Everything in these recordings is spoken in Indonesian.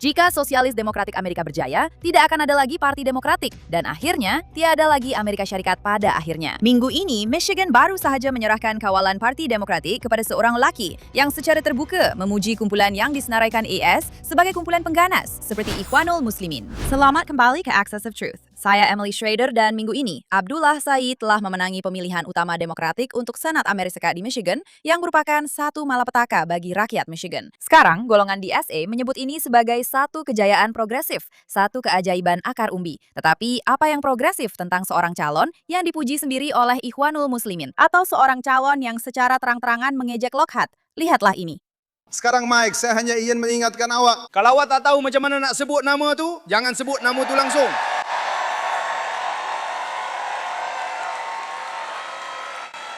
Jika Sosialis Demokratik Amerika berjaya, tidak akan ada lagi Parti Demokratik, dan akhirnya tiada lagi Amerika Syarikat pada akhirnya. Minggu ini, Michigan baru sahaja menyerahkan kawalan Parti Demokratik kepada seorang lelaki yang secara terbuka memuji kumpulan yang disenaraikan AS sebagai kumpulan pengganas seperti Ikhwanul Muslimin. Selamat kembali ke Access of Truth. Saya Emily Schrader dan minggu ini, Abdullah Said telah memenangi pemilihan utama Demokratik untuk Senat Amerika di Michigan yang merupakan satu malapetaka bagi rakyat Michigan. Sekarang, golongan DSA menyebut ini sebagai satu kejayaan progresif, satu keajaiban akar umbi. Tetapi, apa yang progresif tentang seorang calon yang dipuji sendiri oleh Ikhwanul Muslimin? Atau seorang calon yang secara terang-terangan mengejek Lockhart? Lihatlah ini. Sekarang Mike, saya hanya ingin mengingatkan awak. Kalau awak tak tahu macam mana nak sebut nama tu, jangan sebut nama tu langsung.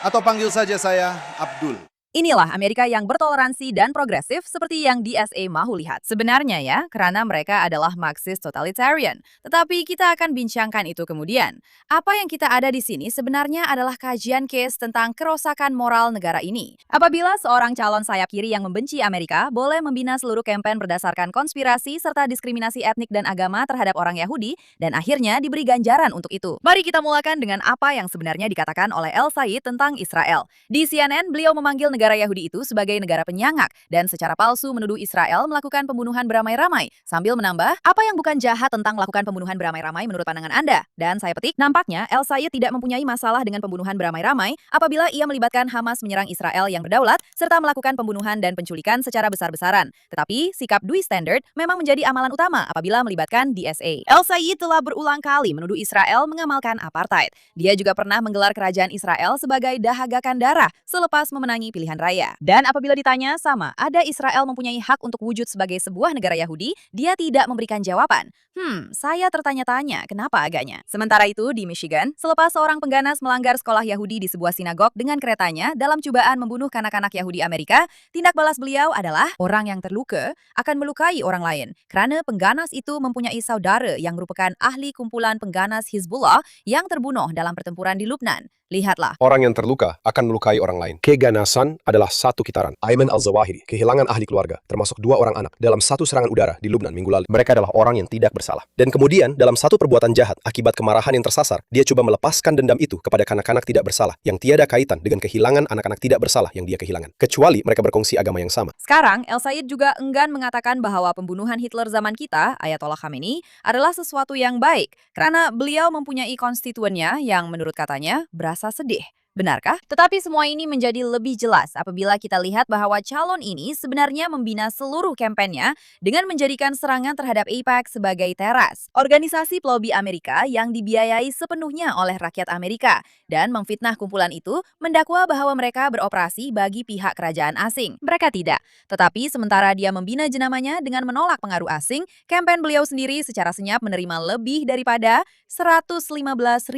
Atau panggil saja saya Abdul. Inilah Amerika yang bertoleransi dan progresif seperti yang DSA mahu lihat. Sebenarnya ya, karena mereka adalah Marxist totalitarian. Tetapi kita akan bincangkan itu kemudian. Apa yang kita ada di sini sebenarnya adalah kajian case tentang kerusakan moral negara ini. Apabila seorang calon sayap kiri yang membenci Amerika boleh membina seluruh kampanye berdasarkan konspirasi serta diskriminasi etnik dan agama terhadap orang Yahudi, dan akhirnya diberi ganjaran untuk itu. Mari kita mulakan dengan apa yang sebenarnya dikatakan oleh El Said tentang Israel. Di CNN, beliau memanggil negara Yahudi itu sebagai negara penyangak dan secara palsu menuduh Israel melakukan pembunuhan beramai-ramai sambil menambah, apa yang bukan jahat tentang melakukan pembunuhan beramai-ramai menurut pandangan Anda? Dan saya petik, nampaknya El Said tidak mempunyai masalah dengan pembunuhan beramai-ramai apabila ia melibatkan Hamas menyerang Israel yang berdaulat serta melakukan pembunuhan dan penculikan secara besar-besaran. Tetapi sikap Dwi Standard memang menjadi amalan utama apabila melibatkan DSA. El Said telah berulang kali menuduh Israel mengamalkan apartheid. Dia juga pernah menggelar kerajaan Israel sebagai dahagakan darah selepas memenangi pilihan raya. Dan apabila ditanya sama, ada Israel mempunyai hak untuk wujud sebagai sebuah negara Yahudi, dia tidak memberikan jawaban. Saya tertanya-tanya, kenapa agaknya? Sementara itu, di Michigan, selepas seorang pengganas melanggar sekolah Yahudi di sebuah sinagog dengan keretanya dalam cobaan membunuh kanak-kanak Yahudi Amerika, tindak balas beliau adalah orang yang terluka akan melukai orang lain. Kerana pengganas itu mempunyai saudara yang merupakan ahli kumpulan pengganas Hizbullah yang terbunuh dalam pertempuran di Lubnan. Lihatlah. Orang yang terluka akan melukai orang lain. Keganasan adalah satu kitaran. Ayman al-Zawahiri kehilangan ahli keluarga, termasuk 2 orang anak, dalam satu serangan udara di Lubnan minggu lalu. Mereka adalah orang yang tidak bersalah. Dan kemudian, dalam satu perbuatan jahat akibat kemarahan yang tersasar, dia coba melepaskan dendam itu kepada kanak-kanak tidak bersalah, yang tiada kaitan dengan kehilangan anak-anak tidak bersalah yang dia kehilangan. Kecuali mereka berkongsi agama yang sama. Sekarang, El Said juga enggan mengatakan bahwa pembunuhan Hitler zaman kita, Ayatollah Khamenei, adalah sesuatu yang baik, karena beliau mempunyai konstituennya yang menurut katanya berasa sedih. Benarkah? Tetapi semua ini menjadi lebih jelas apabila kita lihat bahwa calon ini sebenarnya membina seluruh kampanyenya dengan menjadikan serangan terhadap AIPAC sebagai teras, organisasi pelobi Amerika yang dibiayai sepenuhnya oleh rakyat Amerika, dan memfitnah kumpulan itu mendakwa bahwa mereka beroperasi bagi pihak kerajaan asing. Mereka tidak. Tetapi sementara dia membina jenamanya dengan menolak pengaruh asing, kampanye beliau sendiri secara senyap menerima lebih daripada 115.000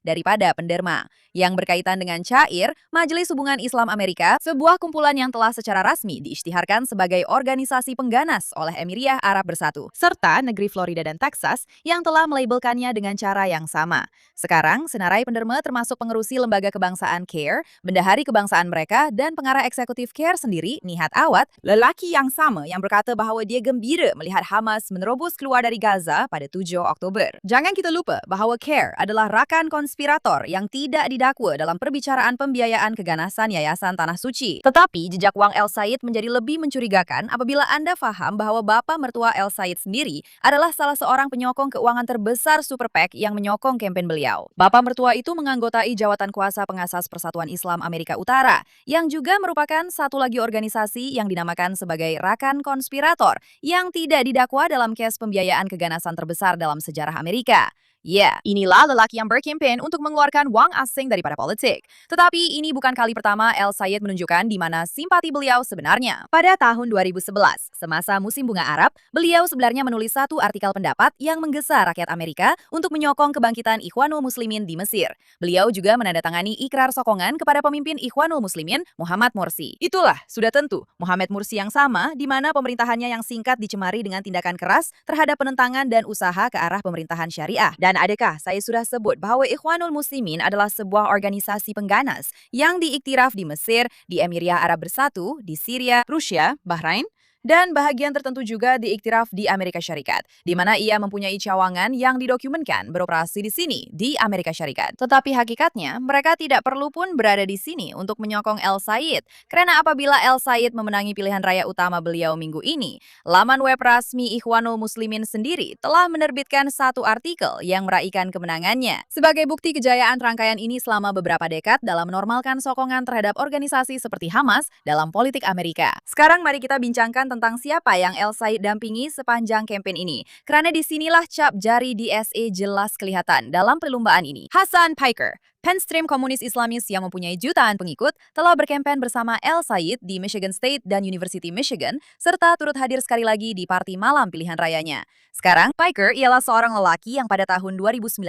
daripada penderma. Yang berkaitan dengan CHAIR, Majelis Hubungan Islam Amerika, sebuah kumpulan yang telah secara rasmi diisytiharkan sebagai organisasi pengganas oleh Emiria Arab Bersatu, serta negeri Florida dan Texas yang telah melabelkannya dengan cara yang sama. Sekarang, senarai penderma termasuk pengerusi lembaga kebangsaan CARE, bendahari kebangsaan mereka, dan pengarah eksekutif CARE sendiri, Nihat Awad, lelaki yang sama yang berkata bahwa dia gembira melihat Hamas menerobos keluar dari Gaza pada 7 Oktober. Jangan kita lupa bahwa CARE adalah rakan konspirator yang tidak didakwa dalam perbicaraan pembiayaan keganasan Yayasan Tanah Suci. Tetapi jejak wang El Said menjadi lebih mencurigakan apabila Anda faham bahwa bapa mertua El Said sendiri adalah salah seorang penyokong keuangan terbesar Super PAC yang menyokong kampanye beliau. Bapa mertua itu menganggotai Jawatan Kuasa Pengasas Persatuan Islam Amerika Utara, yang juga merupakan satu lagi organisasi yang dinamakan sebagai rakan konspirator yang tidak didakwa dalam kes pembiayaan keganasan terbesar dalam sejarah Amerika. Ya, inilah lelaki yang berkampanye untuk mengeluarkan wang asing daripada politik. Tetapi ini bukan kali pertama El Said menunjukkan di mana simpati beliau sebenarnya. Pada tahun 2011, semasa musim bunga Arab, beliau sebenarnya menulis satu artikel pendapat yang menggesa rakyat Amerika untuk menyokong kebangkitan Ikhwanul Muslimin di Mesir. Beliau juga menandatangani ikrar sokongan kepada pemimpin Ikhwanul Muslimin, Muhammad Morsi. Itulah, sudah tentu, Muhammad Morsi yang sama, di mana pemerintahannya yang singkat dicemari dengan tindakan keras terhadap penentangan dan usaha ke arah pemerintahan syariah. Dan adakah saya sudah sebut bahwa Ikhwanul Muslimin adalah sebuah organisasi pengganas yang diiktiraf di Mesir, di Emiria Arab Bersatu, di Syria, Rusia, Bahrain, Dan bahagian tertentu juga diiktiraf di Amerika Syarikat, di mana ia mempunyai cawangan yang didokumenkan beroperasi di sini, di Amerika Syarikat. Tetapi hakikatnya, mereka tidak perlu pun berada di sini untuk menyokong El Sayed, karena apabila El Sayed memenangi pilihan raya utama beliau minggu ini, laman web resmi Ikhwanul Muslimin sendiri telah menerbitkan satu artikel yang meraihkan kemenangannya. Sebagai bukti kejayaan rangkaian ini selama beberapa dekad dalam menormalkan sokongan terhadap organisasi seperti Hamas dalam politik Amerika. Sekarang mari kita bincangkan tentang siapa yang El Sayed dampingi sepanjang kampanye ini. Karena disinilah cap jari DSA jelas kelihatan dalam perlombaan ini. Hasan Piker, penstream komunis Islamis yang mempunyai jutaan pengikut, telah berkampen bersama El Sayed di Michigan State dan University Michigan, serta turut hadir sekali lagi di parti malam pilihan rayanya. Sekarang, Piker ialah seorang lelaki yang pada tahun 2019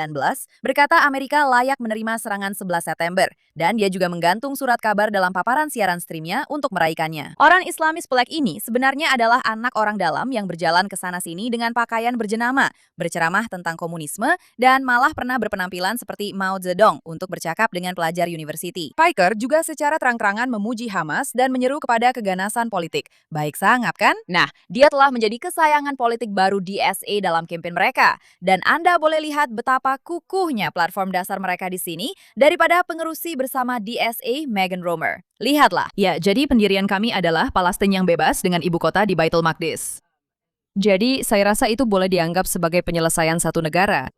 berkata Amerika layak menerima serangan 11 September, dan dia juga menggantung surat kabar dalam paparan siaran streamnya untuk meraihkannya. Orang Islamis pelek ini sebenarnya adalah anak orang dalam yang berjalan ke sana-sini dengan pakaian berjenama, berceramah tentang komunisme, dan malah pernah berpenampilan seperti Mao Zedong untuk bercakap dengan pelajar university. Piker juga secara terang-terangan memuji Hamas dan menyeru kepada keganasan politik. Baik sangap kan? Nah, dia telah menjadi kesayangan politik baru DSA dalam kampanye mereka. Dan Anda boleh lihat betapa kukuhnya platform dasar mereka di sini daripada pengerusi bersama DSA Megan Romer. Lihatlah. Ya, jadi pendirian kami adalah Palestina yang bebas dengan ibu kota di Baitul Maqdis. Jadi, saya rasa itu boleh dianggap sebagai penyelesaian satu negara.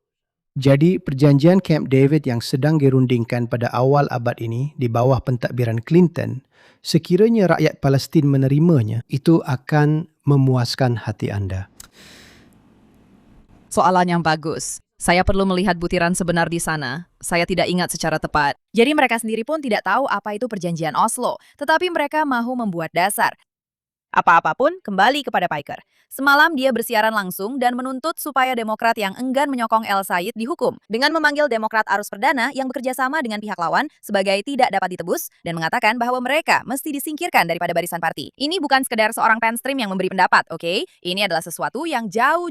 Jadi, perjanjian Camp David yang sedang dirundingkan pada awal abad ini di bawah pentadbiran Clinton, sekiranya rakyat Palestin menerimanya, itu akan memuaskan hati anda. Soalan yang bagus. Saya perlu melihat butiran sebenar di sana. Saya tidak ingat secara tepat. Jadi mereka sendiri pun tidak tahu apa itu perjanjian Oslo, tetapi mereka mahu membuat dasar. Apa-apapun, kembali kepada Piker. Semalam dia bersiaran langsung dan menuntut supaya Demokrat yang enggan menyokong El Sayed dihukum dengan memanggil Demokrat arus perdana yang bekerja sama dengan pihak lawan sebagai tidak dapat ditebus dan mengatakan bahwa mereka mesti disingkirkan daripada barisan parti. Ini bukan sekedar seorang penstream yang memberi pendapat, oke? Ini adalah sesuatu yang jauh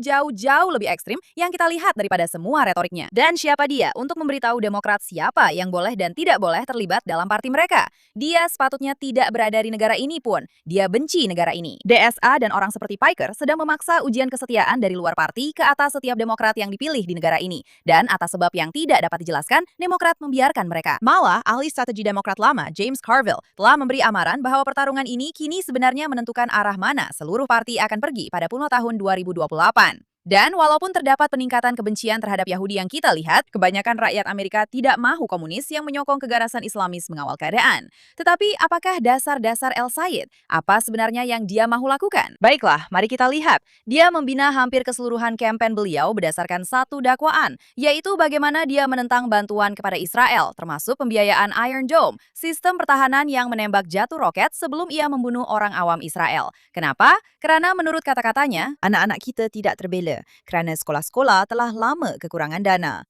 lebih ekstrim yang kita lihat daripada semua retoriknya. Dan siapa dia untuk memberitahu Demokrat siapa yang boleh dan tidak boleh terlibat dalam parti mereka? Dia sepatutnya tidak berada di negara ini pun. Dia benci negara ini. DSA dan orang seperti Piker sedang memaksa ujian kesetiaan dari luar parti ke atas setiap Demokrat yang dipilih di negara ini. Dan atas sebab yang tidak dapat dijelaskan, Demokrat membiarkan mereka. Malah, ahli strategi Demokrat lama, James Carville, telah memberi amaran bahwa pertarungan ini kini sebenarnya menentukan arah mana seluruh parti akan pergi pada purna tahun 2028. Dan walaupun terdapat peningkatan kebencian terhadap Yahudi yang kita lihat, kebanyakan rakyat Amerika tidak mahu komunis yang menyokong keganasan Islamis mengawal keadaan. Tetapi apakah dasar-dasar El Sayed? Apa sebenarnya yang dia mahu lakukan? Baiklah, mari kita lihat. Dia membina hampir keseluruhan kampanye beliau berdasarkan satu dakwaan, yaitu bagaimana dia menentang bantuan kepada Israel, termasuk pembiayaan Iron Dome, sistem pertahanan yang menembak jatuh roket sebelum ia membunuh orang awam Israel. Kenapa? Karena menurut kata-katanya, anak-anak kita tidak terbela kerana sekolah-sekolah telah lama kekurangan dana.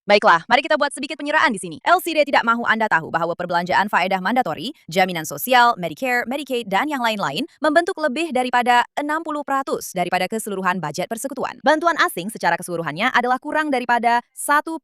Baiklah, mari kita buat sedikit penyeraan di sini. LCD tidak mahu Anda tahu bahwa perbelanjaan faedah mandatori, jaminan sosial, Medicare, Medicaid, dan yang lain-lain membentuk lebih daripada 60% daripada keseluruhan budget persekutuan. Bantuan asing secara keseluruhannya adalah kurang daripada 1%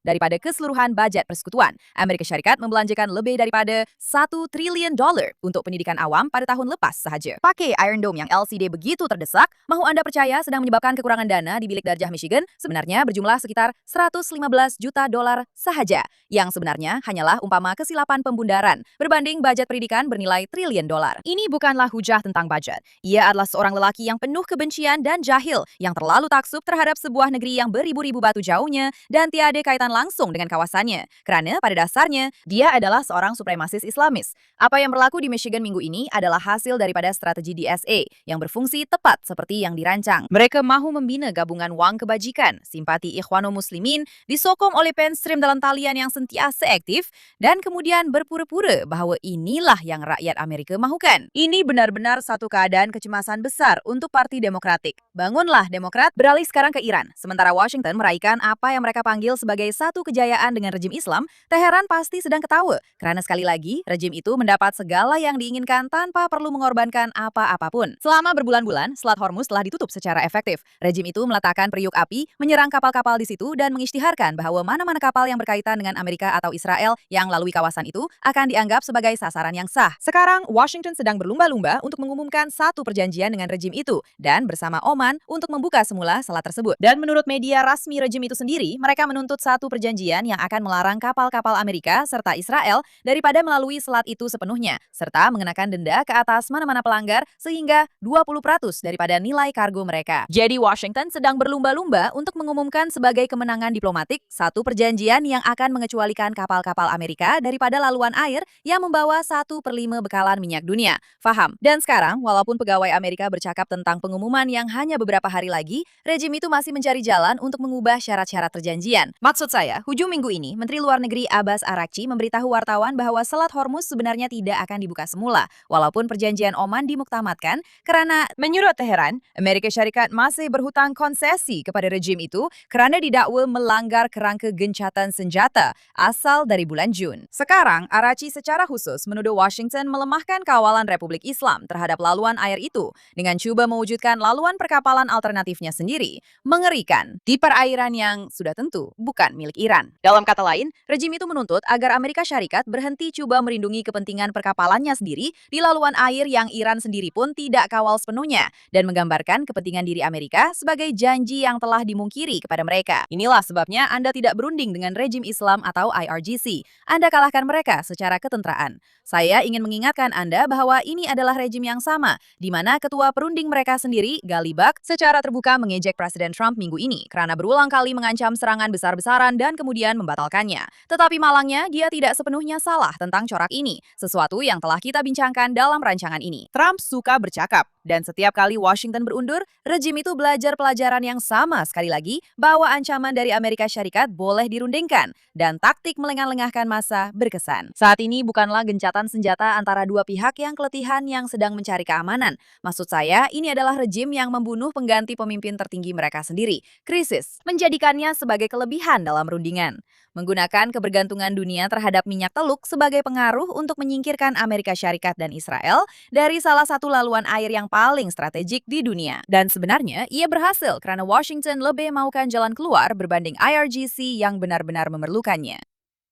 daripada keseluruhan budget persekutuan. Amerika Syarikat membelanjakan lebih daripada $1 triliun untuk pendidikan awam pada tahun lepas sahaja. Pakai Iron Dome yang LCD begitu terdesak, mahu Anda percaya sedang menyebabkan kekurangan dana di bilik darjah Michigan sebenarnya berjumlah sekitar $115 juta sahaja, yang sebenarnya hanyalah umpama kesilapan pembundaran berbanding budget pendidikan bernilai triliun dolar. Ini bukanlah hujah tentang budget. Ia adalah seorang lelaki yang penuh kebencian dan jahil, yang terlalu taksub terhadap sebuah negeri yang beribu-ribu batu jauhnya dan tiada kaitan langsung dengan kawasannya. Kerana pada dasarnya, dia adalah seorang supremasis Islamis. Apa yang berlaku di Michigan minggu ini adalah hasil daripada strategi DSA yang berfungsi tepat seperti yang dirancang. Mereka mahu membina gabungan wang kebajikan, simpati Ikhwanul Muslimin, disokong oleh penstream dalam talian yang sentiasa aktif dan kemudian berpura-pura bahawa inilah yang rakyat Amerika mahukan. Ini benar-benar satu keadaan kecemasan besar untuk Parti Demokratik. Bangunlah Demokrat beralih sekarang ke Iran. Sementara Washington meraihkan apa yang mereka panggil sebagai satu kejayaan dengan rejim Islam, Teheran pasti sedang ketawa. Karena sekali lagi, rejim itu mendapat segala yang diinginkan tanpa perlu mengorbankan apa-apapun. Selama berbulan-bulan, Selat Hormuz telah ditutup secara efektif. Rejim itu meletakkan periuk api, menyerang kapal-kapal di situ, dan mengisytiharkan bahwa mana-mana kapal yang berkaitan dengan Amerika atau Israel yang lalui kawasan itu akan dianggap sebagai sasaran yang sah. Sekarang, Washington sedang berlumba-lumba untuk mengumumkan satu perjanjian dengan rejim itu, dan bersama Oman untuk membuka semula selat tersebut. Dan menurut media rasmi rejim itu sendiri, mereka menuntut satu perjanjian yang akan melarang kapal-kapal Amerika serta Israel daripada melalui selat itu sepenuhnya, serta mengenakan denda ke atas mana-mana pelanggar sehingga 20% daripada nilai kargo mereka. Jadi Washington sedang berlumba-lumba untuk mengumumkan sebagai kemenangan diplomatik satu perjanjian yang akan mengecualikan kapal-kapal Amerika daripada laluan air yang membawa 1/5 bekalan minyak dunia. Faham? Dan sekarang, walaupun pegawai Amerika bercakap tentang pengumuman yang hanya beberapa hari lagi, rejim itu masih mencari jalan untuk mengubah syarat-syarat perjanjian. Maksud saya, hujung minggu ini, Menteri Luar Negeri Abbas Araghchi memberitahu wartawan bahwa Selat Hormuz sebenarnya tidak akan dibuka semula, walaupun perjanjian Oman dimuktamadkan, karena menurut Teheran, Amerika Syarikat masih berhutang konsesi kepada rejim itu karena didakwa melanggar kerangka gencatan senjata asal dari bulan Jun. Sekarang, Araghchi secara khusus menuduh Washington melemahkan kawalan Republik Islam terhadap laluan air itu dengan coba mewujudkan laluan perkapalan alternatifnya sendiri. Mengerikan, di perairan yang sudah tentu bukan milik Iran. Dalam kata lain, rejim itu menuntut agar Amerika Syarikat berhenti coba melindungi kepentingan perkapalannya sendiri di laluan air yang Iran sendiri pun tidak kawal sepenuhnya, dan menggambarkan kepentingan diri Amerika sebagai janji yang telah dimungkiri kepada mereka. Inilah sebabnya Anda tidak berunding dengan rejim Islam atau IRGC. Anda kalahkan mereka secara ketentraan. Saya ingin mengingatkan Anda bahwa ini adalah rejim yang sama, di mana ketua perunding mereka sendiri, Ghalibaf, secara terbuka mengejek Presiden Trump minggu ini karena berulang kali mengancam serangan besar-besaran dan kemudian membatalkannya. Tetapi malangnya, dia tidak sepenuhnya salah tentang corak ini, sesuatu yang telah kita bincangkan dalam rancangan ini. Trump suka bercakap, dan setiap kali Washington berundur, rejim itu belajar pelajaran yang sama sekali lagi bahwa ancaman dari Amerika Syarikat boleh dirundingkan, dan taktik melengah-lengahkan massa berkesan. Saat ini bukanlah gencatan senjata antara dua pihak yang keletihan yang sedang mencari keamanan. Maksud saya, ini adalah rejim yang membunuh pengganti pemimpin tertinggi mereka sendiri. Krisis menjadikannya sebagai kelebihan dalam rundingan. Menggunakan kebergantungan dunia terhadap minyak teluk sebagai pengaruh untuk menyingkirkan Amerika Syarikat dan Israel dari salah satu laluan air yang paling strategik di dunia. Dan sebenarnya, ia berhasil karena Washington lebih maukan jalan keluar berbanding IRGC yang benar-benar memerlukannya.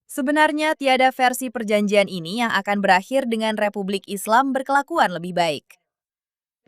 Sebenarnya tiada versi perjanjian ini yang akan berakhir dengan Republik Islam berkelakuan lebih baik.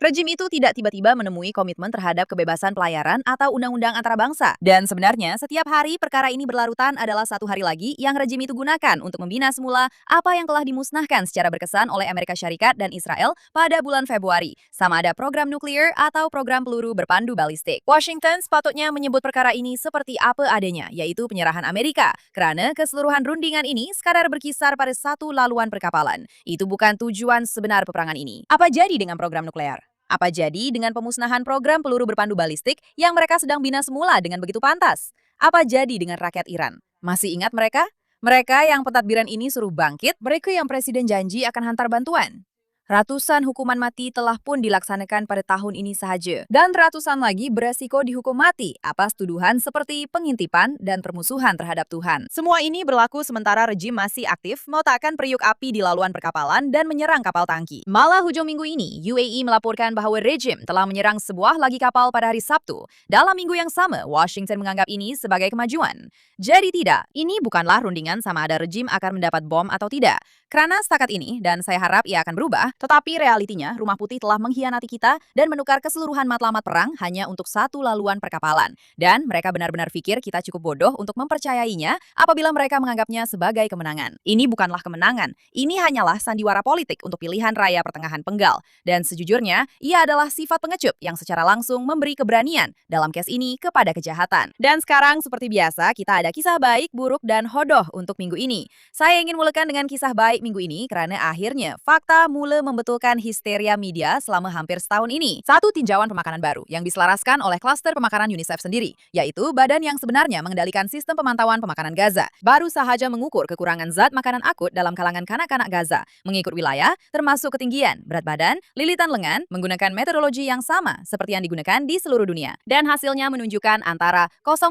Rejim itu tidak tiba-tiba menemui komitmen terhadap kebebasan pelayaran atau undang-undang antarabangsa. Dan sebenarnya, setiap hari perkara ini berlarutan adalah satu hari lagi yang rejim itu gunakan untuk membina semula apa yang telah dimusnahkan secara berkesan oleh Amerika Syarikat dan Israel pada bulan Februari, sama ada program nuklir atau program peluru berpandu balistik. Washington sepatutnya menyebut perkara ini seperti apa adanya, yaitu penyerahan Amerika, karena keseluruhan rundingan ini sekadar berkisar pada satu laluan perkapalan. Itu bukan tujuan sebenar peperangan ini. Apa jadi dengan program nuklear? Apa jadi dengan pemusnahan program peluru berpandu balistik yang mereka sedang bina semula dengan begitu pantas? Apa jadi dengan rakyat Iran? Masih ingat mereka? Mereka yang pentadbiran ini suruh bangkit, mereka yang presiden janji akan hantar bantuan. Ratusan hukuman mati telah pun dilaksanakan pada tahun ini sahaja. Dan ratusan lagi beresiko dihukum mati atas tuduhan seperti pengintipan dan permusuhan terhadap Tuhan. Semua ini berlaku sementara rejim masih aktif meletakkan periuk api di laluan perkapalan dan menyerang kapal tangki. Malah hujung minggu ini, UAE melaporkan bahwa rejim telah menyerang sebuah lagi kapal pada hari Sabtu. Dalam minggu yang sama, Washington menganggap ini sebagai kemajuan. Jadi tidak, ini bukanlah rundingan sama ada rejim akan mendapat bom atau tidak. Karena setakat ini, dan saya harap ia akan berubah, tetapi realitinya Rumah Putih telah mengkhianati kita dan menukar keseluruhan matlamat perang hanya untuk satu laluan perkapalan. Dan mereka benar-benar pikir kita cukup bodoh untuk mempercayainya apabila mereka menganggapnya sebagai kemenangan. Ini bukanlah kemenangan, ini hanyalah sandiwara politik untuk pilihan raya pertengahan penggal. Dan sejujurnya, ia adalah sifat pengecup yang secara langsung memberi keberanian dalam case ini kepada kejahatan. Dan sekarang seperti biasa, kita ada kisah baik, buruk, dan hodoh untuk minggu ini. Saya ingin mulakan dengan kisah baik minggu ini karena akhirnya fakta mula berhasil membetulkan histeria media selama hampir setahun ini. Satu tinjauan pemakanan baru yang diselaraskan oleh klaster pemakanan UNICEF sendiri, yaitu badan yang sebenarnya mengendalikan sistem pemantauan pemakanan Gaza, baru sahaja mengukur kekurangan zat makanan akut dalam kalangan kanak-kanak Gaza, mengikut wilayah, termasuk ketinggian, berat badan, lilitan lengan, menggunakan metodologi yang sama seperti yang digunakan di seluruh dunia. Dan hasilnya menunjukkan antara 0,2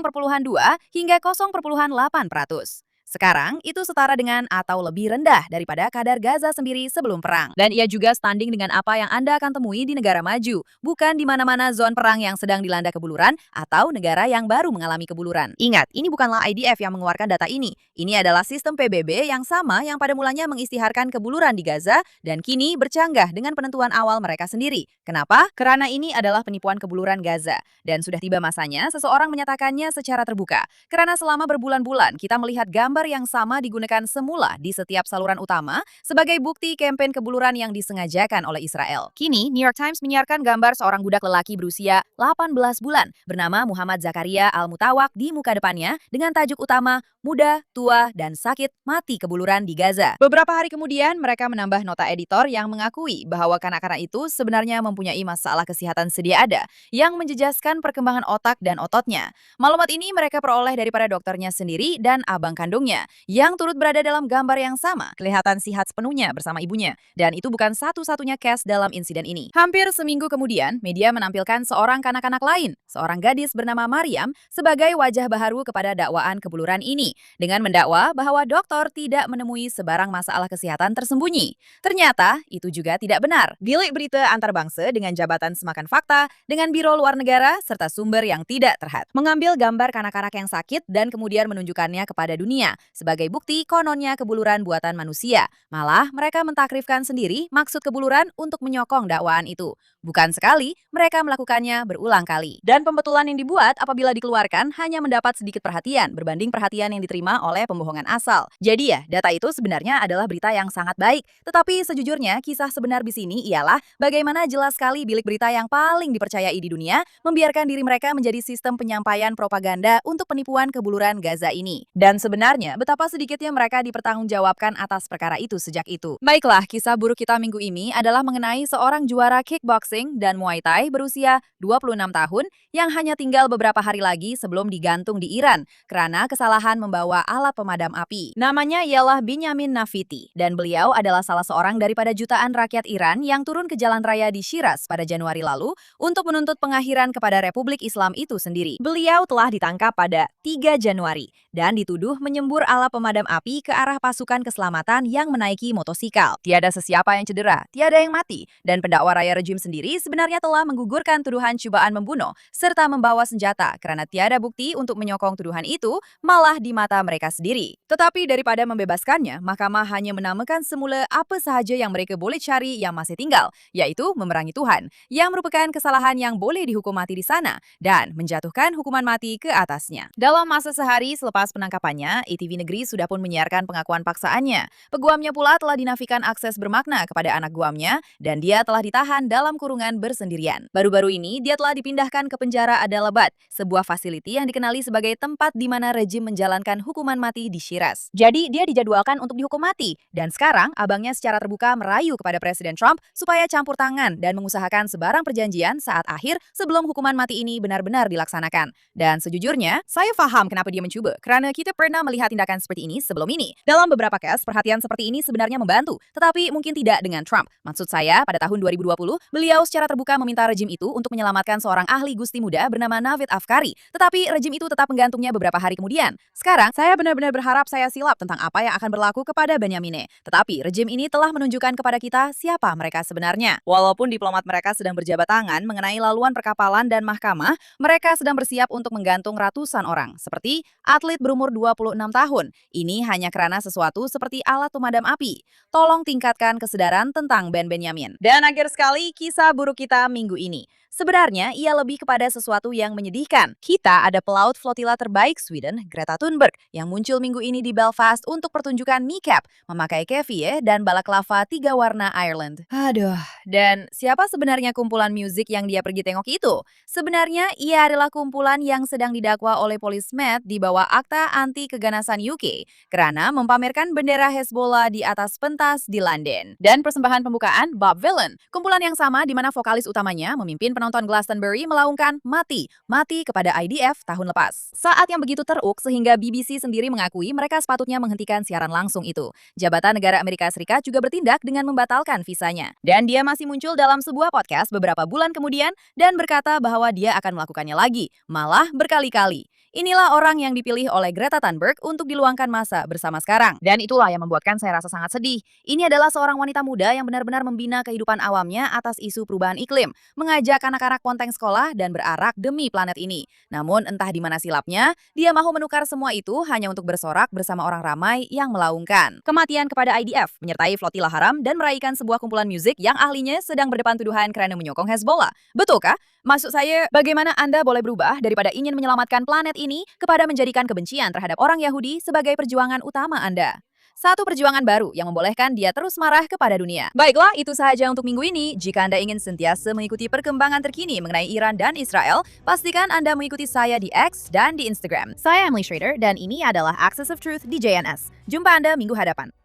hingga 0,8%. Sekarang, itu setara dengan atau lebih rendah daripada kadar Gaza sendiri sebelum perang. Dan ia juga standing dengan apa yang Anda akan temui di negara maju, bukan di mana-mana zon perang yang sedang dilanda kebuluran atau negara yang baru mengalami kebuluran. Ingat, ini bukanlah IDF yang mengeluarkan data ini. Ini adalah sistem PBB yang sama yang pada mulanya mengisytiharkan kebuluran di Gaza dan kini bercanggah dengan penentuan awal mereka sendiri. Kenapa? Karena ini adalah penipuan kebuluran Gaza. Dan sudah tiba masanya seseorang menyatakannya secara terbuka. Karena selama berbulan-bulan kita melihat gambar yang sama digunakan semula di setiap saluran utama sebagai bukti kampanye kebuluran yang disengajakan oleh Israel. Kini, New York Times menyiarkan gambar seorang budak lelaki berusia 18 bulan bernama Muhammad Zakaria Al-Mutawak di muka depannya dengan tajuk utama "Muda, Tua, dan Sakit Mati Kebuluran di Gaza". Beberapa hari kemudian, mereka menambah nota editor yang mengakui bahwa kanak-kanak itu sebenarnya mempunyai masalah kesehatan sedia ada yang menjejaskan perkembangan otak dan ototnya. Maklumat ini mereka peroleh daripada dokternya sendiri dan abang kandungnya yang turut berada dalam gambar yang sama, kelihatan sihat sepenuhnya bersama ibunya. Dan itu bukan satu-satunya case dalam insiden ini. Hampir seminggu kemudian, media menampilkan seorang kanak-kanak lain, seorang gadis bernama Mariam, sebagai wajah baharu kepada dakwaan kebuluran ini, dengan mendakwa bahwa dokter tidak menemui sebarang masalah kesehatan tersembunyi. Ternyata, itu juga tidak benar. Bilik berita antarbangsa dengan jabatan semakan fakta, dengan biro luar negara, serta sumber yang tidak terhad, mengambil gambar kanak-kanak yang sakit dan kemudian menunjukkannya kepada dunia sebagai bukti kononnya kebuluran buatan manusia. Malah, mereka mentakrifkan sendiri maksud kebuluran untuk menyokong dakwaan itu. Bukan sekali, mereka melakukannya berulang kali. Dan pembetulan yang dibuat apabila dikeluarkan hanya mendapat sedikit perhatian berbanding perhatian yang diterima oleh pembohongan asal. Jadi ya, data itu sebenarnya adalah berita yang sangat baik. Tetapi sejujurnya, kisah sebenar di sini ialah bagaimana jelas sekali bilik berita yang paling dipercayai di dunia membiarkan diri mereka menjadi sistem penyampaian propaganda untuk penipuan kebuluran Gaza ini. Dan sebenarnya, betapa sedikitnya mereka dipertanggungjawabkan atas perkara itu sejak itu. Baiklah, kisah buruk kita minggu ini adalah mengenai seorang juara kickboxing dan Muay Thai berusia 26 tahun yang hanya tinggal beberapa hari lagi sebelum digantung di Iran karena kesalahan membawa alat pemadam api. Namanya ialah Binyamin Nafiti dan beliau adalah salah seorang daripada jutaan rakyat Iran yang turun ke jalan raya di Shiraz pada Januari lalu untuk menuntut pengakhiran kepada Republik Islam itu sendiri. Beliau telah ditangkap pada 3 Januari dan dituduh menyembur alat pemadam api ke arah pasukan keselamatan yang menaiki motosikal. Tiada sesiapa yang cedera, tiada yang mati, dan pendakwa raya rejim sendiri sebenarnya telah menggugurkan tuduhan cobaan membunuh serta membawa senjata karena tiada bukti untuk menyokong tuduhan itu, malah di mata mereka sendiri. Tetapi daripada membebaskannya, mahkamah hanya menamakan semula apa sahaja yang mereka boleh cari yang masih tinggal, yaitu memerangi Tuhan, yang merupakan kesalahan yang boleh dihukum mati di sana, dan menjatuhkan hukuman mati ke atasnya. Dalam masa sehari selepas penangkapannya, ITV Negeri sudah pun menyiarkan pengakuan paksaannya. Peguamnya pula telah dinafikan akses bermakna kepada anak guamnya, dan dia telah ditahan dalam kurungan bersendirian. Baru-baru ini, dia telah dipindahkan ke penjara Adalabad, sebuah fasiliti yang dikenali sebagai tempat di mana rejim menjalankan hukuman mati di Shiraz. Jadi, dia dijadwalkan untuk dihukum mati. Dan sekarang, abangnya secara terbuka merayu kepada Presiden Trump supaya campur tangan dan mengusahakan sebarang perjanjian saat akhir sebelum hukuman mati ini benar-benar dilaksanakan. Dan sejujurnya, saya paham kenapa dia mencoba, karena kita pernah melihat tindakan seperti ini sebelum ini. Dalam beberapa kes, perhatian seperti ini sebenarnya membantu, tetapi mungkin tidak dengan Trump. Maksud saya, pada tahun 2020, beliau secara terbuka meminta rejim itu untuk menyelamatkan seorang ahli gusti muda bernama Navid Afkari. Tetapi rejim itu tetap menggantungnya beberapa hari kemudian. Sekarang, saya benar-benar berharap saya silap tentang apa yang akan berlaku kepada Benyamine. Tetapi rejim ini telah menunjukkan kepada kita siapa mereka sebenarnya. Walaupun diplomat mereka sedang berjabat tangan mengenai laluan perkapalan dan mahkamah, mereka sedang bersiap untuk menggantung ratusan orang, seperti atlet berumur 26 tahun. Ini hanya karena sesuatu seperti alat pemadam api. Tolong tingkatkan kesadaran tentang Ben Benyamin. Dan akhir sekali, kisah buruk kita minggu ini. Sebenarnya, ia lebih kepada sesuatu yang menyedihkan. Kita ada pelaut flotila terbaik Sweden, Greta Thunberg, yang muncul minggu ini di Belfast untuk pertunjukan kneecap, memakai kefie dan balaklava 3 warna Ireland. Aduh, dan siapa sebenarnya kumpulan musik yang dia pergi tengok itu? Sebenarnya, ia adalah kumpulan yang sedang didakwa oleh polis Met di bawah Akta Anti Keganasan kawasan UK karena memamerkan bendera Hezbollah di atas pentas di London. Dan persembahan pembukaan Bob Vylan, kumpulan yang sama di mana vokalis utamanya memimpin penonton Glastonbury melaungkan mati kepada IDF tahun lepas. Saat yang begitu teruk sehingga BBC sendiri mengakui mereka sepatutnya menghentikan siaran langsung itu. Jabatan Negara Amerika Serikat juga bertindak dengan membatalkan visanya. Dan dia masih muncul dalam sebuah podcast beberapa bulan kemudian dan berkata bahwa dia akan melakukannya lagi, malah berkali-kali. Inilah orang yang dipilih oleh Greta Thunberg untuk diluangkan masa bersama sekarang. Dan itulah yang membuatkan saya rasa sangat sedih. Ini adalah seorang wanita muda yang benar-benar membina kehidupan awamnya atas isu perubahan iklim, mengajak anak-anak ponteng sekolah dan berarak demi planet ini. Namun entah di mana silapnya, dia mau menukar semua itu hanya untuk bersorak bersama orang ramai yang melaungkan kematian kepada IDF, menyertai flotila haram dan meraihkan sebuah kumpulan musik yang ahlinya sedang berdepan tuduhan karena menyokong Hezbollah. Betulkah? Maksud saya, bagaimana Anda boleh berubah daripada ingin menyelamatkan planet ini kepada menjadikan kebencian terhadap orang Yahudi sebagai perjuangan utama Anda? Satu perjuangan baru yang membolehkan dia terus marah kepada dunia. Baiklah, itu sahaja untuk minggu ini. Jika Anda ingin sentiasa mengikuti perkembangan terkini mengenai Iran dan Israel, pastikan Anda mengikuti saya di X dan di Instagram. Saya Emily Schrader dan ini adalah Access of Truth di JNS. Jumpa Anda minggu hadapan.